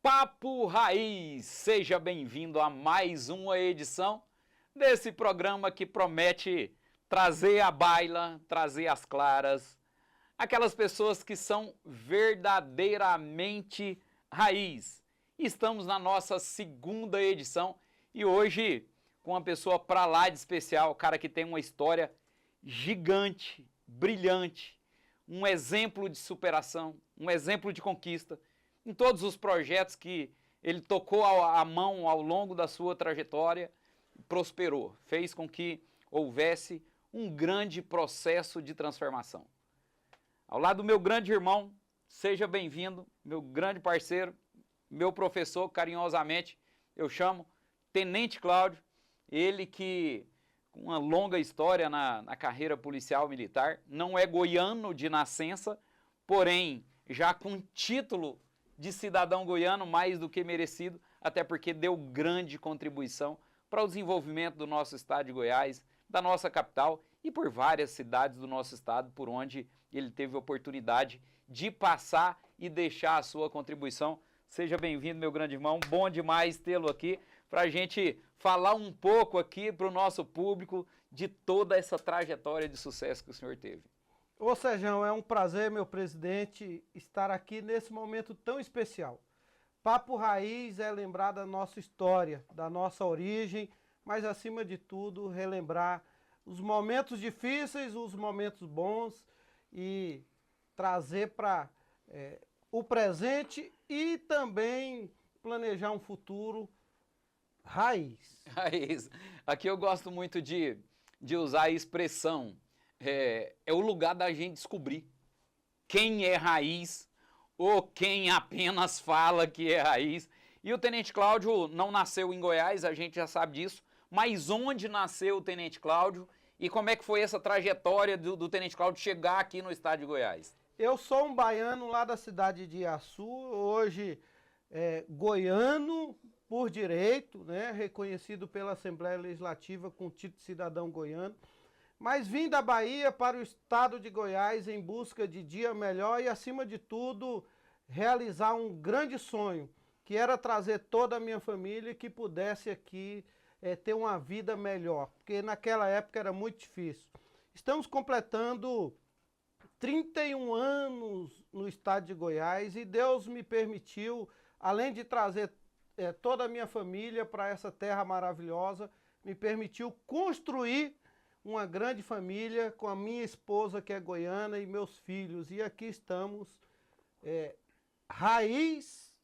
Papo Raiz, seja bem-vindo a mais uma edição desse programa que promete trazer à baila, trazer às claras, aquelas pessoas que são verdadeiramente raiz. Estamos na nossa segunda edição e hoje com uma pessoa pra lá de especial, cara que tem uma história gigante, brilhante, um exemplo de superação, um exemplo de conquista em todos os projetos que ele tocou a mão ao longo da sua trajetória, prosperou, fez com que houvesse um grande processo de transformação. Ao lado do meu grande irmão, seja bem-vindo, meu grande parceiro, meu professor, carinhosamente, eu chamo Tenente Cláudio, ele que, com uma longa história na carreira policial militar, não é goiano de nascença, porém, já com título de cidadão goiano mais do que merecido, até porque deu grande contribuição para o desenvolvimento do nosso estado de Goiás, da nossa capital e por várias cidades do nosso estado, por onde ele teve oportunidade de passar e deixar a sua contribuição. Seja bem-vindo, meu grande irmão, bom demais tê-lo aqui, para a gente falar um pouco aqui para o nosso público de toda essa trajetória de sucesso que o senhor teve. Ô Sérgio, é um prazer, meu presidente, estar aqui nesse momento tão especial. Papo Raiz é lembrar da nossa história, da nossa origem, mas acima de tudo relembrar os momentos difíceis, os momentos bons e trazer para o presente e também planejar um futuro raiz. Raiz. Aqui eu gosto muito de usar a expressão, é o lugar da gente descobrir quem é raiz ou quem apenas fala que é raiz. E o Tenente Cláudio não nasceu em Goiás, a gente já sabe disso, mas onde nasceu o Tenente Cláudio e como é que foi essa trajetória do Tenente Cláudio chegar aqui no estado de Goiás? Eu sou um baiano lá da cidade de Iaçu, hoje goiano por direito, né, reconhecido pela Assembleia Legislativa com título de cidadão goiano, mas vim da Bahia para o estado de Goiás em busca de dia melhor e, acima de tudo, realizar um grande sonho, que era trazer toda a minha família que pudesse aqui ter uma vida melhor, porque naquela época era muito difícil. Estamos completando 31 anos no estado de Goiás e Deus me permitiu, além de trazer toda a minha família para essa terra maravilhosa, me permitiu construir uma grande família com a minha esposa que é goiana e meus filhos. E aqui estamos, raiz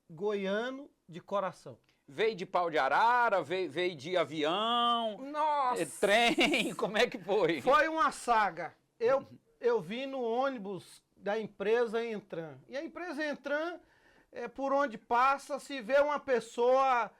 goiano de coração. Veio de pau de arara, veio de avião, Nossa! Trem, como é que foi? Foi uma saga. Eu vim no ônibus da empresa Entran. E a empresa Entran, por onde passa, se vê uma pessoa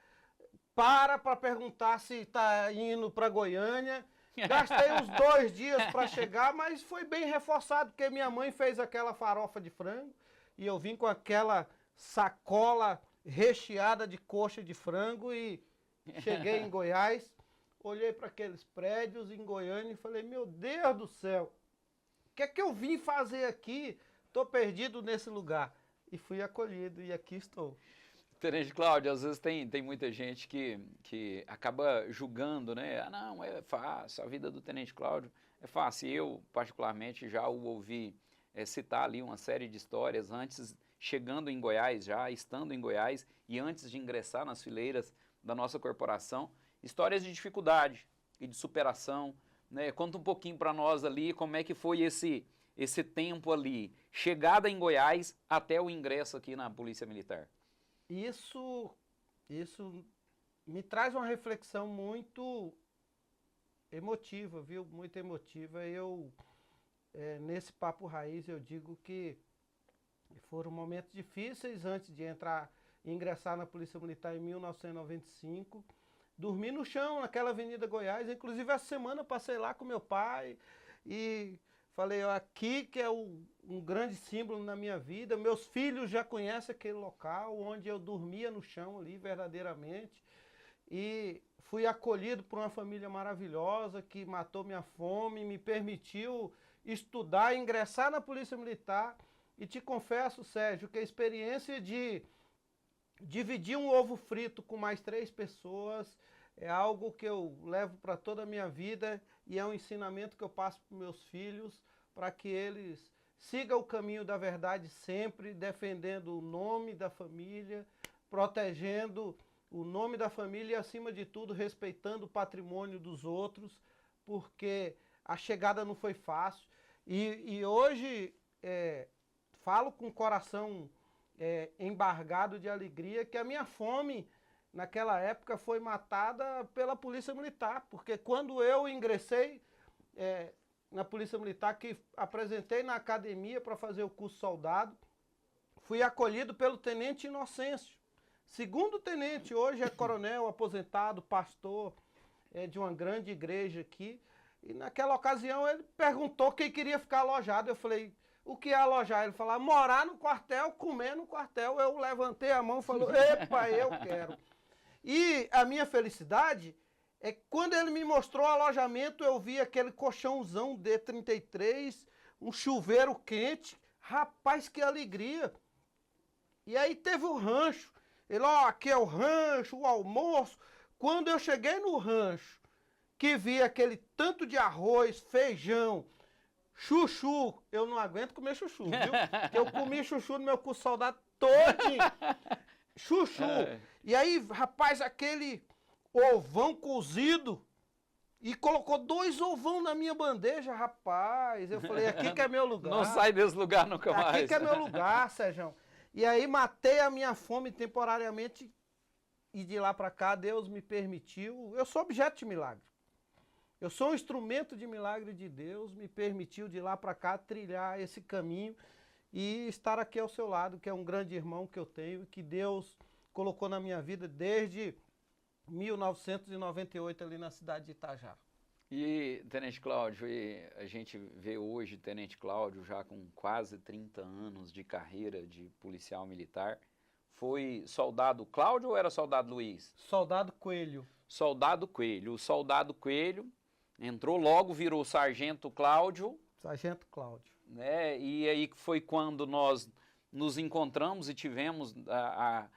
para perguntar se está indo para Goiânia. Gastei uns 2 dias para chegar, mas foi bem reforçado, porque minha mãe fez aquela farofa de frango e eu vim com aquela sacola recheada de coxa de frango e cheguei em Goiás, olhei para aqueles prédios em Goiânia e falei, meu Deus do céu, o que é que eu vim fazer aqui? Estou perdido nesse lugar. E fui acolhido e aqui estou. Tenente Cláudio, às vezes tem muita gente que acaba julgando, né? Ah, não, é fácil, a vida do Tenente Cláudio é fácil. Eu, particularmente, já o ouvi citar ali uma série de histórias antes, chegando em Goiás já, estando em Goiás e antes de ingressar nas fileiras da nossa corporação, histórias de dificuldade e de superação, né? Conta um pouquinho para nós ali como é que foi esse tempo ali, chegada em Goiás até o ingresso aqui na Polícia Militar. Isso me traz uma reflexão muito emotiva, viu? Muito emotiva. Nesse Papo Raiz, eu digo que foram momentos difíceis antes de ingressar na Polícia Militar em 1995. Dormi no chão, naquela Avenida Goiás. Inclusive, essa semana passei lá com meu pai e falei, aqui que é um grande símbolo na minha vida. Meus filhos já conhecem aquele local onde eu dormia no chão ali, verdadeiramente. E fui acolhido por uma família maravilhosa que matou minha fome, me permitiu estudar, ingressar na Polícia Militar E te confesso, Sérgio, que a experiência de dividir um ovo frito com mais 3 pessoas é algo que eu levo para toda a minha vida e é um ensinamento que eu passo para meus filhos para que eles sigam o caminho da verdade sempre, defendendo o nome da família, protegendo o nome da família e, acima de tudo, respeitando o patrimônio dos outros, porque a chegada não foi fácil. E hoje falo com o coração embargado de alegria que a minha fome naquela época foi matada pela Polícia Militar, porque quando eu ingressei na Polícia Militar, que apresentei na academia para fazer o curso soldado, fui acolhido pelo Tenente Inocêncio. Segundo tenente, hoje é coronel, aposentado, pastor de uma grande igreja aqui. E naquela ocasião ele perguntou quem queria ficar alojado. Eu falei, o que é alojar? Ele falou, morar no quartel, comer no quartel. Eu levantei a mão e falei, epa, eu quero. E a minha felicidade é que quando ele me mostrou o alojamento, eu vi aquele colchãozão D33, um chuveiro quente. Rapaz, que alegria! E aí teve o rancho. Ele, aqui é o rancho, o almoço. Quando eu cheguei no rancho, que vi aquele tanto de arroz, feijão, chuchu, eu não aguento comer chuchu, viu? Eu comi chuchu no meu curso soldado todinho. Chuchu. E aí, rapaz, aquele ovão cozido e colocou 2 ovão na minha bandeja, rapaz. Eu falei, aqui que é meu lugar. Não sai desse lugar nunca mais. Aqui que é meu lugar, Sérgio. E aí matei a minha fome temporariamente e de lá para cá Deus me permitiu. Eu sou objeto de milagre. Eu sou um instrumento de milagre de Deus, me permitiu de lá para cá trilhar esse caminho e estar aqui ao seu lado, que é um grande irmão que eu tenho, que Deus colocou na minha vida desde 1998 ali na cidade de Itajá. E, Tenente Cláudio, a gente vê hoje Tenente Cláudio já com quase 30 anos de carreira de policial militar. Foi soldado Cláudio ou era soldado Luiz? Soldado Coelho. Soldado Coelho. O soldado Coelho entrou logo, virou sargento Cláudio. Sargento Cláudio. Né? E aí foi quando nós nos encontramos e tivemos a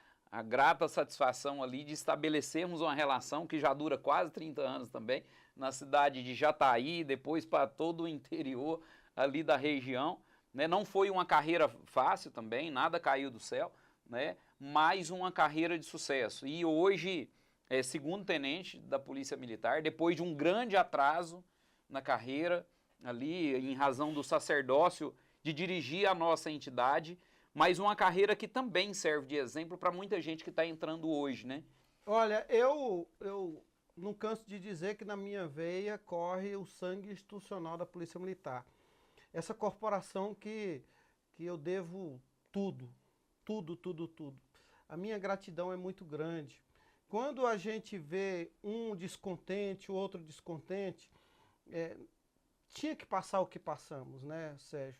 grata satisfação ali de estabelecermos uma relação que já dura quase 30 anos também, na cidade de Jataí, depois para todo o interior ali da região. Né? Não foi uma carreira fácil também, nada caiu do céu, né? Mas uma carreira de sucesso. E hoje é segundo tenente da Polícia Militar, depois de um grande atraso na carreira, ali em razão do sacerdócio de dirigir a nossa entidade, mas uma carreira que também serve de exemplo para muita gente que está entrando hoje, né? Olha, eu não canso de dizer que na minha veia corre o sangue institucional da Polícia Militar. Essa corporação que eu devo tudo. A minha gratidão é muito grande. Quando a gente vê um descontente, o outro descontente, tinha que passar o que passamos, né, Sérgio?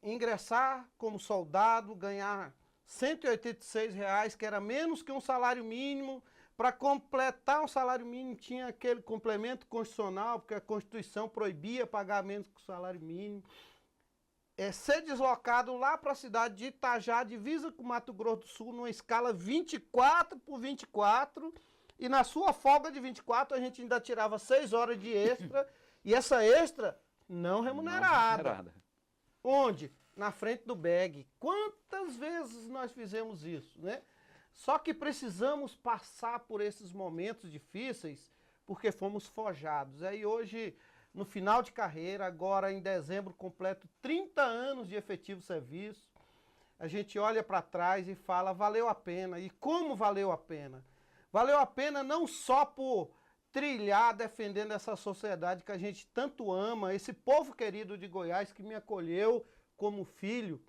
Ingressar como soldado, ganhar R$ 186, que era menos que um salário mínimo. Para completar um salário mínimo tinha aquele complemento constitucional, porque a Constituição proibia pagar menos que o salário mínimo. Ser deslocado lá para a cidade de Itajá, divisa com Mato Grosso do Sul, numa escala 24/24, e na sua folga de 24 a gente ainda tirava 6 horas de extra, e essa extra não remunerada. Onde? Na frente do bag. Quantas vezes nós fizemos isso, né? Só que precisamos passar por esses momentos difíceis porque fomos forjados. Aí hoje, no final de carreira, agora em dezembro, completo 30 anos de efetivo serviço, a gente olha para trás e fala, valeu a pena. E como valeu a pena? Valeu a pena não só por trilhar defendendo essa sociedade que a gente tanto ama, esse povo querido de Goiás que me acolheu como filho,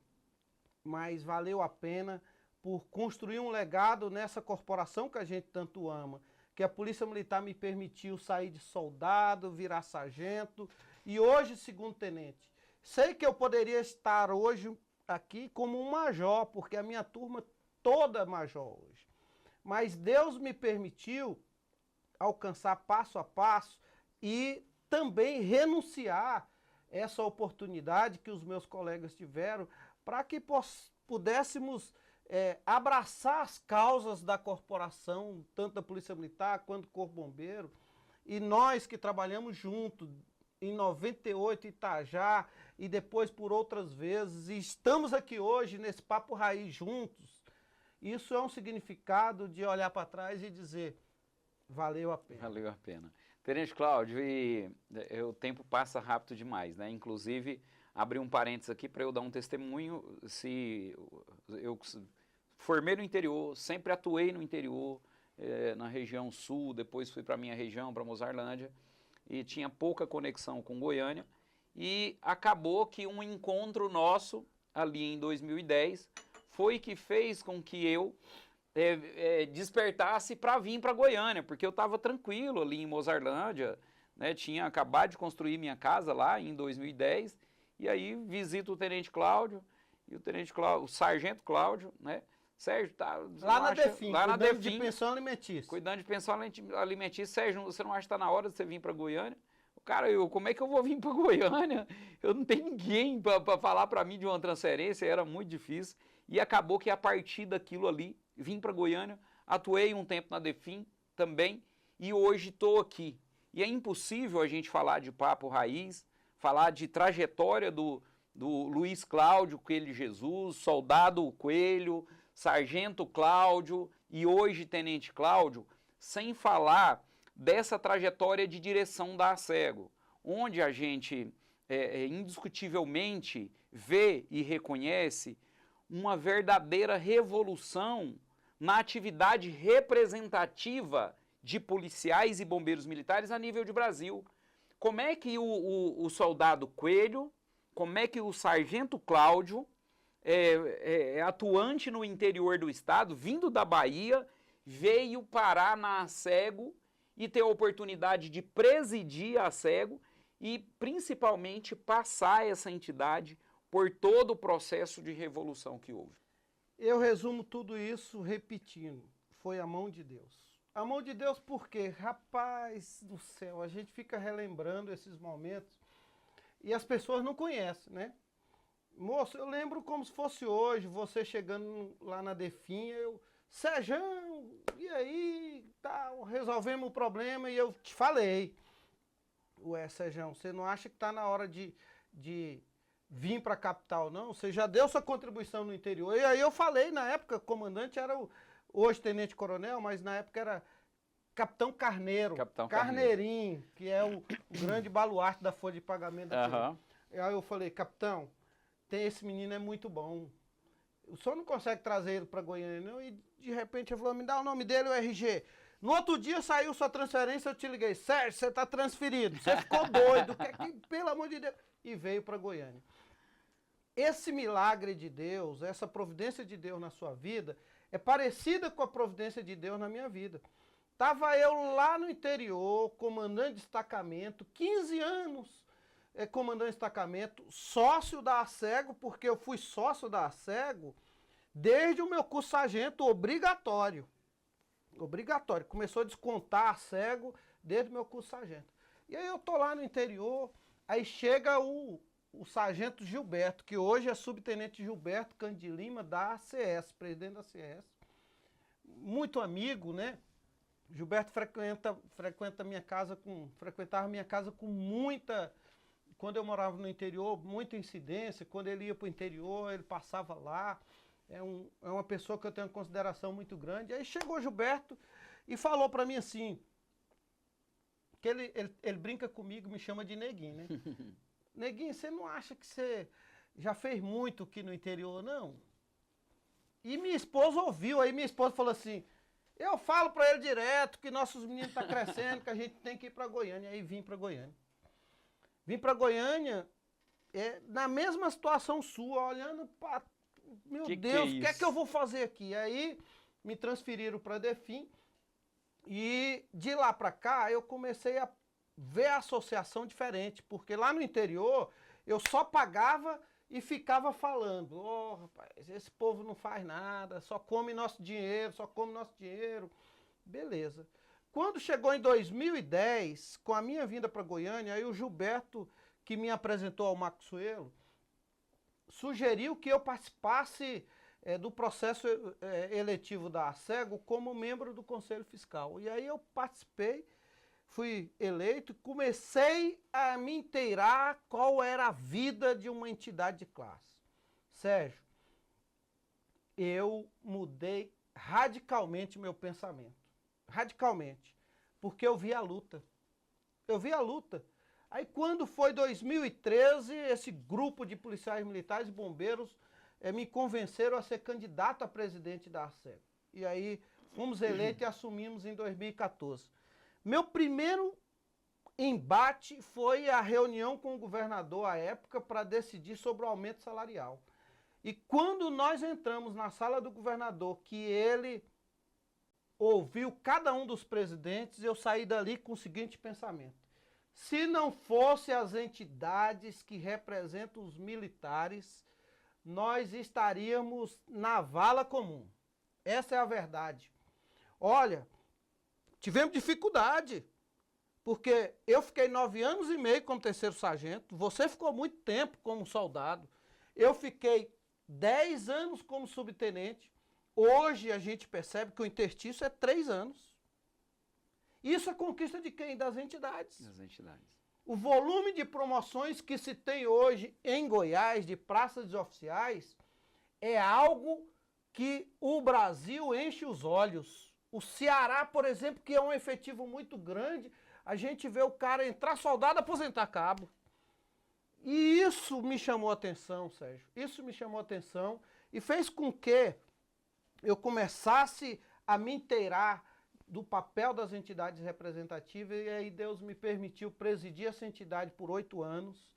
mas valeu a pena por construir um legado nessa corporação que a gente tanto ama, que a Polícia Militar me permitiu sair de soldado, virar sargento e hoje segundo tenente. Sei que eu poderia estar hoje aqui como um major, porque a minha turma toda é major hoje. Mas Deus me permitiu alcançar passo a passo e também renunciar essa oportunidade que os meus colegas tiveram para que pudéssemos abraçar as causas da corporação, tanto da Polícia Militar quanto do Corpo Bombeiro, e nós que trabalhamos juntos, em 98 Itajá, e depois por outras vezes, e estamos aqui hoje nesse Papo Raiz juntos, isso é um significado de olhar para trás e dizer, valeu a pena. Valeu a pena. Tenente Cláudio, o tempo passa rápido demais, né? Inclusive, abri um parênteses aqui para eu dar um testemunho. Se eu formei no interior, sempre atuei no interior, na região sul, depois fui para a minha região, para Mozarlândia, e tinha pouca conexão com Goiânia, e acabou que um encontro nosso, ali em 2010, foi que fez com que eu despertasse para vir para Goiânia, porque eu estava tranquilo ali em Mozarlândia, né, tinha acabado de construir minha casa lá em 2010, e aí visito o Tenente Cláudio, e o Sargento Cláudio, né, Sérgio, tá, lá na Defim, lá na cuidando Defim, de pensão alimentícia. Cuidando de pensão alimentícia. Sérgio, você não acha que está na hora de você vir para Goiânia? Cara, como é que eu vou vir para Goiânia? Eu não tenho ninguém para falar para mim de uma transferência, era muito difícil. E acabou que a partir daquilo ali, vim para Goiânia, atuei um tempo na Defim também, e hoje estou aqui. E é impossível a gente falar de Papo Raiz, falar de trajetória do Luiz Cláudio Coelho Jesus, Soldado Coelho, Sargento Cláudio e hoje Tenente Cláudio, sem falar dessa trajetória de direção da ASEGO, onde a gente indiscutivelmente vê e reconhece uma verdadeira revolução na atividade representativa de policiais e bombeiros militares a nível de Brasil. Como é que o soldado Coelho, como é que o Sargento Cláudio, atuante no interior do estado, vindo da Bahia, veio parar na ASEGO e ter a oportunidade de presidir a ASEGO e principalmente passar essa entidade por todo o processo de revolução que houve? Eu resumo tudo isso repetindo, foi a mão de Deus. A mão de Deus por quê? Rapaz do céu, a gente fica relembrando esses momentos e as pessoas não conhecem, né? Moço, eu lembro como se fosse hoje, você chegando lá na Defim, Sérgio, e aí, tá, resolvemos o problema e eu te falei. Ué, Sérgio, você não acha que tá na hora de vir para a capital, não? Você já deu sua contribuição no interior. E aí eu falei, na época, o comandante era hoje Tenente Coronel, mas na época era Capitão Carneiro, Carneirinho, que é o grande baluarte da folha de pagamento. Uhum. Aí eu falei, capitão, esse menino é muito bom. O senhor não consegue trazer ele para Goiânia, não? E de repente ele falou, me dá o nome dele, o RG. No outro dia saiu sua transferência, eu te liguei, Sérgio, você está transferido, você ficou doido, pelo amor de Deus. E veio para Goiânia. Esse milagre de Deus, essa providência de Deus na sua vida, é parecida com a providência de Deus na minha vida. Estava eu lá no interior, comandante de destacamento, 15 anos comandante de destacamento, sócio da ASEGO, porque eu fui sócio da ASEGO desde o meu curso sargento obrigatório. Obrigatório. Começou a descontar a ASEGO desde o meu curso sargento. E aí eu tô lá no interior, aí chega o sargento Gilberto, que hoje é subtenente Gilberto Cândido de Lima, da ACS, presidente da ACS. Muito amigo, né? Gilberto frequentava minha casa com muita... Quando eu morava no interior, muita incidência. Quando ele ia para o interior, ele passava lá. É uma pessoa que eu tenho uma consideração muito grande. Aí chegou o Gilberto e falou para mim assim, que ele brinca comigo, me chama de Neguinho, né? Neguinho, você não acha que você já fez muito aqui no interior, não? E minha esposa ouviu, aí minha esposa falou assim, eu falo para ele direto que nossos meninos estão crescendo, que a gente tem que ir para Goiânia. Aí vim para Goiânia. Vim para Goiânia na mesma situação sua, olhando para... Meu Deus, o que é que eu vou fazer aqui? Aí me transferiram para a Defim e de lá para cá eu comecei a ver a associação diferente, porque lá no interior eu só pagava e ficava falando, rapaz, esse povo não faz nada, só come nosso dinheiro, Beleza. Quando chegou em 2010, com a minha vinda para Goiânia, aí o Gilberto, que me apresentou ao Maxuelo, sugeriu que eu participasse do processo eletivo da ASEGO como membro do Conselho Fiscal. E aí eu participei, fui eleito, comecei a me inteirar qual era a vida de uma entidade de classe. Sérgio, eu mudei radicalmente meu pensamento. Radicalmente. Porque eu vi a luta. Eu vi a luta. Aí quando foi 2013, esse grupo de policiais militares e bombeiros me convenceram a ser candidato a presidente da ASEGO. E aí fomos eleitos e assumimos em 2014. Meu primeiro embate foi a reunião com o governador à época para decidir sobre o aumento salarial. E quando nós entramos na sala do governador, que ele ouviu cada um dos presidentes, eu saí dali com o seguinte pensamento: se não fosse as entidades que representam os militares, nós estaríamos na vala comum. Essa é a verdade. Olha, tivemos dificuldade, porque eu fiquei 9 anos e meio como terceiro sargento, você ficou muito tempo como soldado, eu fiquei 10 anos como subtenente. Hoje a gente percebe que o interstício é 3 anos. Isso é conquista de quem? Das entidades. Das entidades. O volume de promoções que se tem hoje em Goiás, de praças de oficiais, é algo que o Brasil enche os olhos. O Ceará, por exemplo, que é um efetivo muito grande, a gente vê o cara entrar soldado, aposentar cabo. E isso me chamou a atenção, Sérgio. Isso me chamou a atenção e fez com que eu começasse a me inteirar do papel das entidades representativas, e aí Deus me permitiu presidir essa entidade por 8 anos,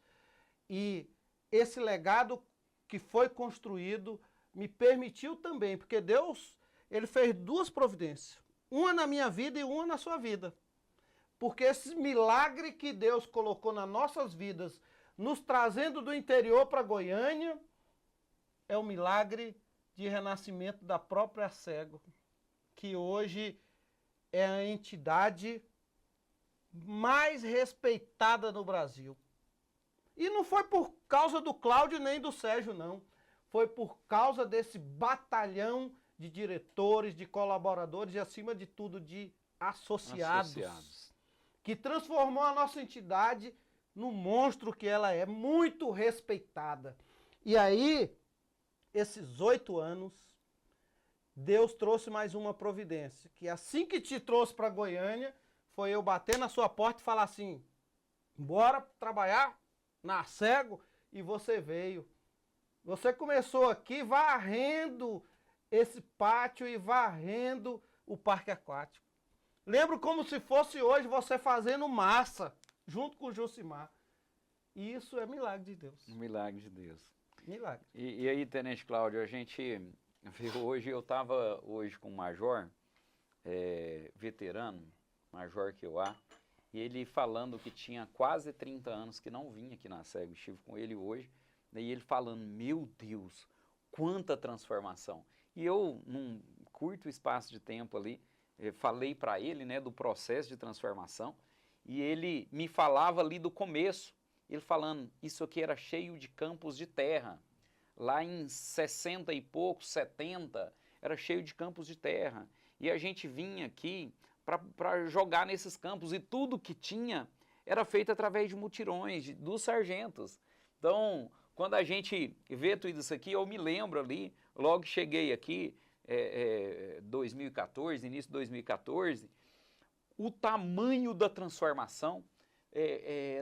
e esse legado que foi construído me permitiu também, porque Deus, ele fez 2 providências, uma na minha vida e uma na sua vida, porque esse milagre que Deus colocou nas nossas vidas, nos trazendo do interior para Goiânia, é o milagre de renascimento da própria ASEGO, que hoje é a entidade mais respeitada no Brasil. E não foi por causa do Cláudio nem do Sérgio, não. Foi por causa desse batalhão de diretores, de colaboradores e, acima de tudo, de associados. Que transformou a nossa entidade no monstro que ela é, muito respeitada. E aí, esses 8 anos, Deus trouxe mais uma providência, que assim que te trouxe para Goiânia, foi eu bater na sua porta e falar assim: bora trabalhar na ASEGO, e você veio. Você começou aqui varrendo esse pátio e varrendo o parque aquático. Lembro como se fosse hoje você fazendo massa, junto com o Josimar. E isso é milagre de Deus. Um milagre de Deus. Milagre. E aí, Tenente Cláudio, a gente viu hoje, eu estava hoje com um major, veterano, Major Keuá, e ele falando que tinha quase 30 anos que não vinha aqui na ASEGO, estive com ele hoje, e ele falando: meu Deus, quanta transformação. E eu, num curto espaço de tempo ali, falei para ele, né, do processo de transformação, e ele me falava ali do começo, ele falando: isso aqui era cheio de campos de terra, lá em 60 e pouco, 70, era cheio de campos de terra, e a gente vinha aqui para jogar nesses campos, e tudo que tinha era feito através de mutirões, dos sargentos. Então, quando a gente vê tudo isso aqui, eu me lembro ali, logo que cheguei aqui, 2014, início de 2014, o tamanho da transformação,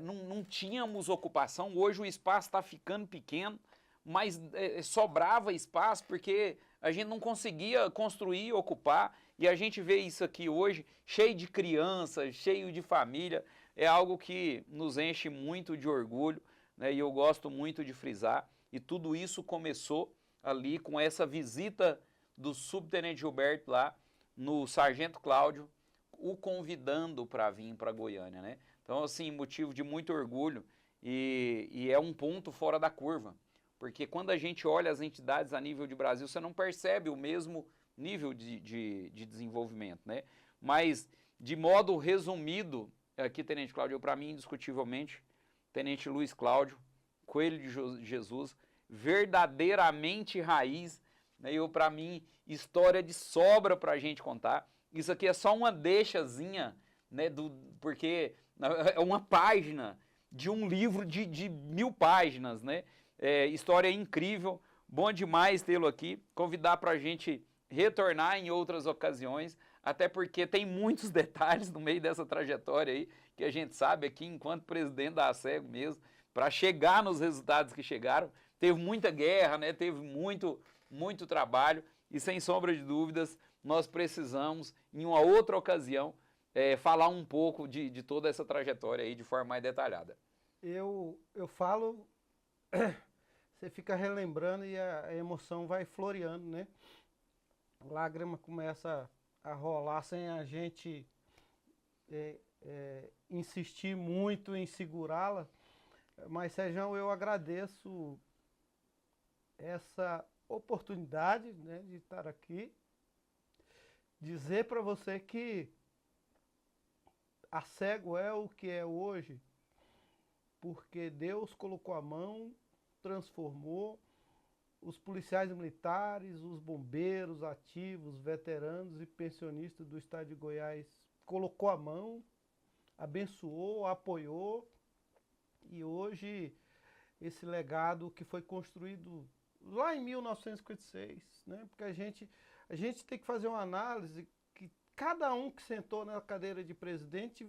não tínhamos ocupação. Hoje o espaço está ficando pequeno, mas sobrava espaço porque a gente não conseguia construir, ocupar, e a gente vê isso aqui hoje, cheio de crianças, cheio de família, é algo que nos enche muito de orgulho, né, e eu gosto muito de frisar, e tudo isso começou ali com essa visita do subtenente Gilberto lá, no sargento Cláudio, o convidando para vir para Goiânia, né? Então, assim, motivo de muito orgulho, e é um ponto fora da curva, porque quando a gente olha as entidades a nível de Brasil, você não percebe o mesmo nível de desenvolvimento, né? Mas, de modo resumido, aqui, Tenente Cláudio, para mim, indiscutivelmente, Tenente Luiz Cláudio, Coelho de Jesus, verdadeiramente raiz, né? Para mim, história de sobra para a gente contar. Isso aqui é só uma deixazinha, né? Porque é uma página de um livro de 1000 páginas, né? História incrível, bom demais tê-lo aqui. Convidar para a gente retornar em outras ocasiões, até porque tem muitos detalhes no meio dessa trajetória aí, que a gente sabe aqui, enquanto presidente da ACEGO mesmo, para chegar nos resultados que chegaram. Teve muita guerra, né? Teve muito trabalho, e sem sombra de dúvidas, nós precisamos, em uma outra ocasião, falar um pouco de toda essa trajetória aí de forma mais detalhada. Eu falo, você fica relembrando e a emoção vai floreando, né? A lágrima começa a rolar sem a gente insistir muito em segurá-la. Mas, Sérgio, eu agradeço essa oportunidade, né, de estar aqui, dizer para você que a ACEGO é o que é hoje, porque Deus colocou a mão, transformou os policiais militares, os bombeiros ativos, veteranos e pensionistas do estado de Goiás, colocou a mão, abençoou, apoiou, e hoje esse legado que foi construído lá em 1956, né? Porque a gente tem que fazer uma análise que cada um que sentou na cadeira de presidente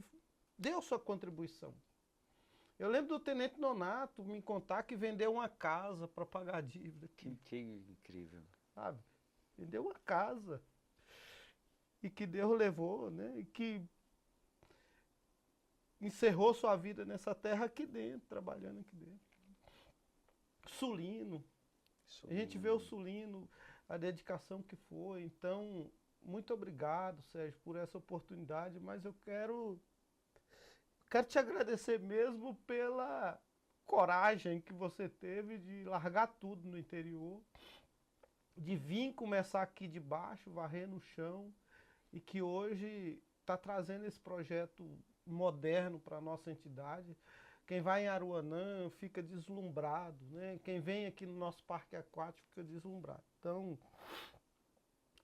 deu sua contribuição. Eu lembro do Tenente Nonato me contar que vendeu uma casa para pagar a dívida. Que incrível. Sabe? Vendeu uma casa. E que Deus levou, né? E que encerrou sua vida nessa terra aqui dentro, trabalhando aqui dentro. Sulino. A gente vê o Sulino, a dedicação que foi. Então, muito obrigado, Sérgio, por essa oportunidade, mas eu quero te agradecer mesmo pela coragem que você teve de largar tudo no interior, de vir começar aqui de baixo, varrer no chão, e que hoje está trazendo esse projeto moderno para a nossa entidade. Quem vai em Aruanã fica deslumbrado, né? Quem vem aqui no nosso parque aquático fica deslumbrado. Então,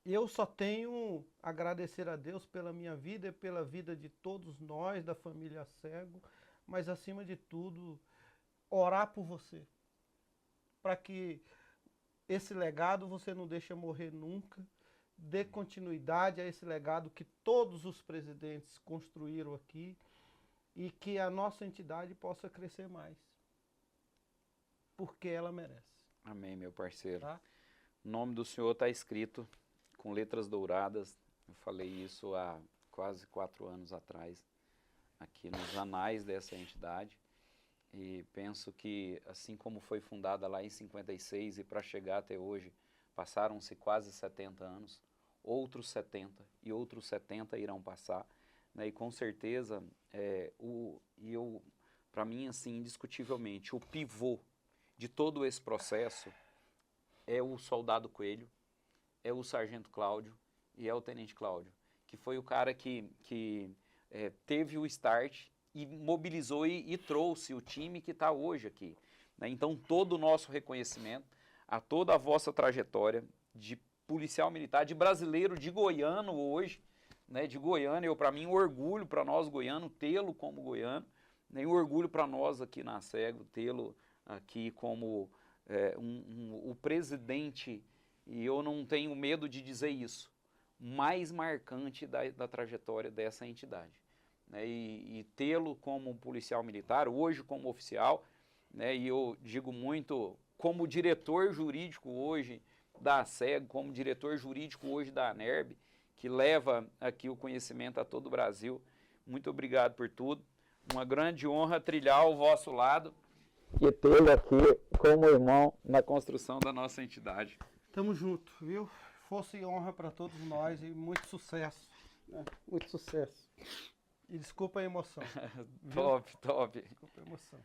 eu só tenho a agradecer a Deus pela minha vida e pela vida de todos nós, da família ACEGO, mas acima de tudo, orar por você, para que esse legado você não deixe morrer nunca, dê continuidade a esse legado que todos os presidentes construíram aqui, e que a nossa entidade possa crescer mais, porque ela merece. Amém, meu parceiro. Tá? O nome do Senhor está escrito com letras douradas. Eu falei isso há quase 4 anos atrás, aqui nos anais dessa entidade. E penso que, assim como foi fundada lá em 56 e para chegar até hoje, passaram-se quase 70 anos, outros 70 e outros 70 irão passar. Né? E com certeza, para mim, assim, indiscutivelmente, o pivô de todo esse processo é o soldado Coelho, é o sargento Cláudio e é o tenente Cláudio, que foi o cara que teve o start e mobilizou e trouxe o time que está hoje aqui. Né? Então, todo o nosso reconhecimento a toda a vossa trajetória de policial militar, de brasileiro, de goiano hoje, né? De goiano, para mim, um orgulho para nós goianos tê-lo como goiano, né? Um orgulho para nós aqui na ACEGO tê-lo aqui como o presidente, e eu não tenho medo de dizer isso, mais marcante da trajetória dessa entidade. Né? E tê-lo como policial militar, hoje como oficial, né? E eu digo muito, como diretor jurídico hoje da ACEGO, como diretor jurídico hoje da ANERB, que leva aqui o conhecimento a todo o Brasil. Muito obrigado por tudo. Uma grande honra trilhar ao vosso lado e tê-lo aqui como irmão na construção da nossa entidade. Tamo junto, viu? Força e honra para todos nós e muito sucesso. Né? Muito sucesso. E desculpa a emoção. Top, top. Desculpa a emoção.